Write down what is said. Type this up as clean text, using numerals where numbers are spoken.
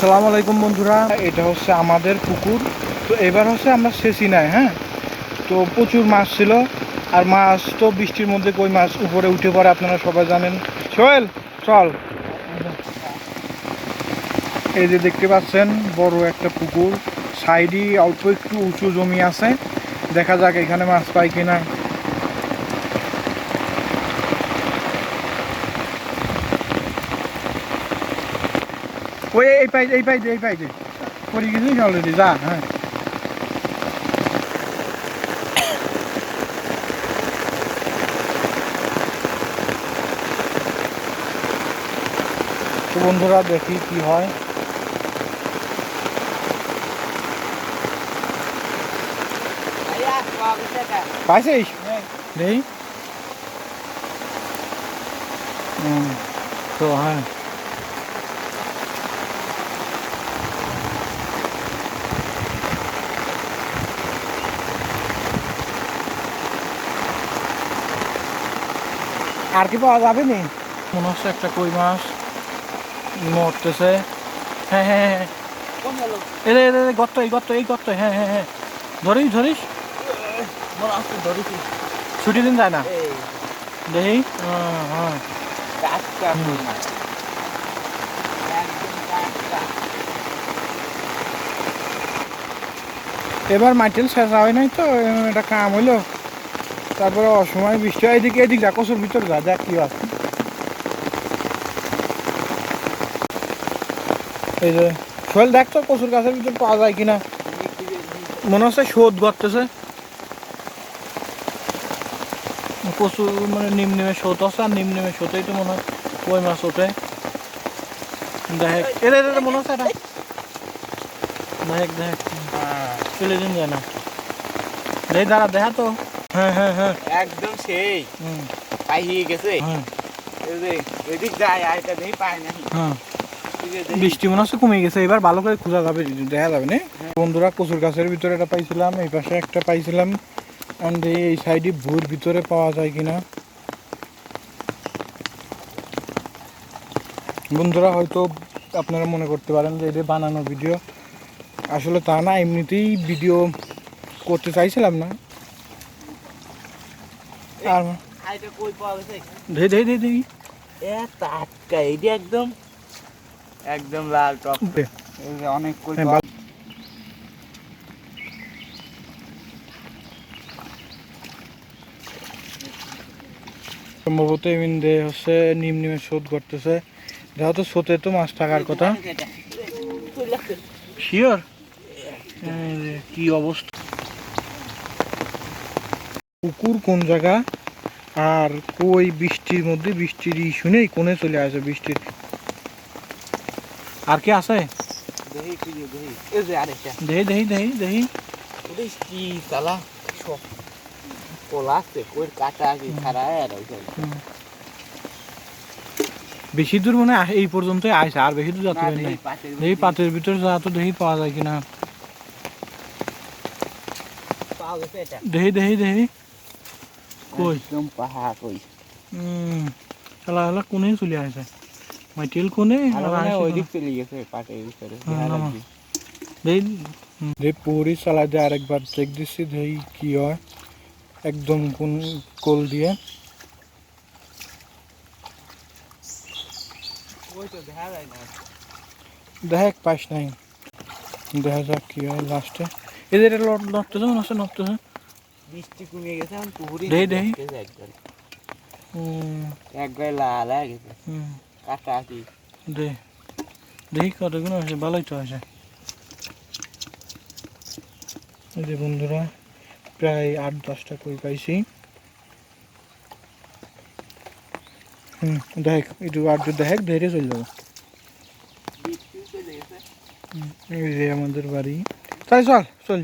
আসসালামু আলাইকুম বন্ধুরা, এটা হচ্ছে আমাদের পুকুর। তো এবার হচ্ছে আমরা সেচি নাই, হ্যাঁ। তো প্রচুর মাছ ছিল, আর মাছ তো বৃষ্টির মধ্যে কই মাছ উপরে উঠে পড়ে, আপনারা সবাই জানেন। সোহেল চল, এই যে দেখতে পাচ্ছেন বড় একটা পুকুর, সাইডে অল্প একটু উঁচু জমি আছে, দেখা যাক এখানে মাছ পাই কিনা। ওই এই পাই যে পড়ে গেছিস অলরেডি, যা। হ্যাঁ, তো বন্ধুরা দেখি কি হয়। পাইছিস? নেই। তো হ্যাঁ, আর কি পাওয়া যাবে নি? মনে হচ্ছে একটা কই মাছ মরতেছে। হ্যাঁ হ্যাঁ হ্যাঁ, এ গর্ত, এই গর্ত, হ্যাঁ হ্যাঁ হ্যাঁ, ধরিস ছুটি দিন যায় না দেখি। হ্যাঁ, এবার মাইটেল শেষ হয় নাই তো, এটা কাম হইলো। তারপরে অসময় বৃষ্টি হয়, এদিক যা, কচুর ভিতর যা, দেখ কি আছে। এই যে সোহেল, দেখ তো কচুর গাছের ভিতর পাওয়া যায় কিনা। মনে হচ্ছে শোধ করতেছে, কচু মানে নিমে শোধ আছে, আর নিমে শোধেই তো মনে হয় কই মাছ ওঠে। দেখ এটা মনে হচ্ছে, এটা দেখ চলে দিন যায় না, দেখ দাঁড়া, দেখা তো। হ্যাঁ হ্যাঁ হ্যাঁ, একদম সেই পাইয়ে গেছে। হ্যাঁ, বৃষ্টি মনে হচ্ছে কমে গেছে, এবার ভালো করে খোঁজা যাবে, দেখা যাবে না। বন্ধুরা, কচুর গাছের ভিতরে একটা পাইছিলাম, এই পাশে একটা পাইছিলাম, অ্যান্ড এই সাইডে ভুঁর ভিতরে পাওয়া যায় কিনা। বন্ধুরা, হয়তো আপনারা মনে করতে পারেন যে এটা বানানো ভিডিও, আসলে তা না, এমনিতেই ভিডিও করতে চাইছিলাম না। আর দেখি একদম একদম লাল টক, অনেক কই সম্ভবত এমনি হচ্ছে নিমে শোধ করতেছে, যেহেতু স্রোতে তো মাছ থাকার কথা। শিওর কি অবস্থা, পুকুর কোন জায়গা, আর কই বৃষ্টির মধ্যে, বৃষ্টির শুনেই কোনে চলে আসে বৃষ্টির। আর কি আছে? দেখি কি চালা পোলাছে কই কাটা কি খারায় আর বেশি দূর মনে হয় এই পর্যন্তই আসে, আর বেশি দূর যাতে নাই। দেখি পাতের ভিতরে যা, তো দেখি পাওয়া যায় কিনা। দেখি কই পাহা কই খেলা খেলা কোনে চলে আসে, মাইটেল কোনে ওই দিক চলে গেছে পাটের ভিতরে। দেখি পুরি চালা দিয়ে আরেকবার চেক দিচ্ছি, দেখি কি হয়। একদম কোন কোল দিয়ে দেখ পাইস নাই, দেখা যাক কি হয় লাস্টে। এদের নড়তেছে, মনে হচ্ছে নড়তেছে। বৃষ্টি কমে গেছে, এখন পুকুরে দেখি একবার লাল হয়ে গেছে কাটা কি। দেখি কতগুলো আছে, ভালোই তো আছে। এই যে বন্ধুরা, প্রায় 8-10টা কই পাইছি। দেখ একটু আর দেখ, ধরে চলে যাবো। এই যে আমাদের বাড়ি, তাই চল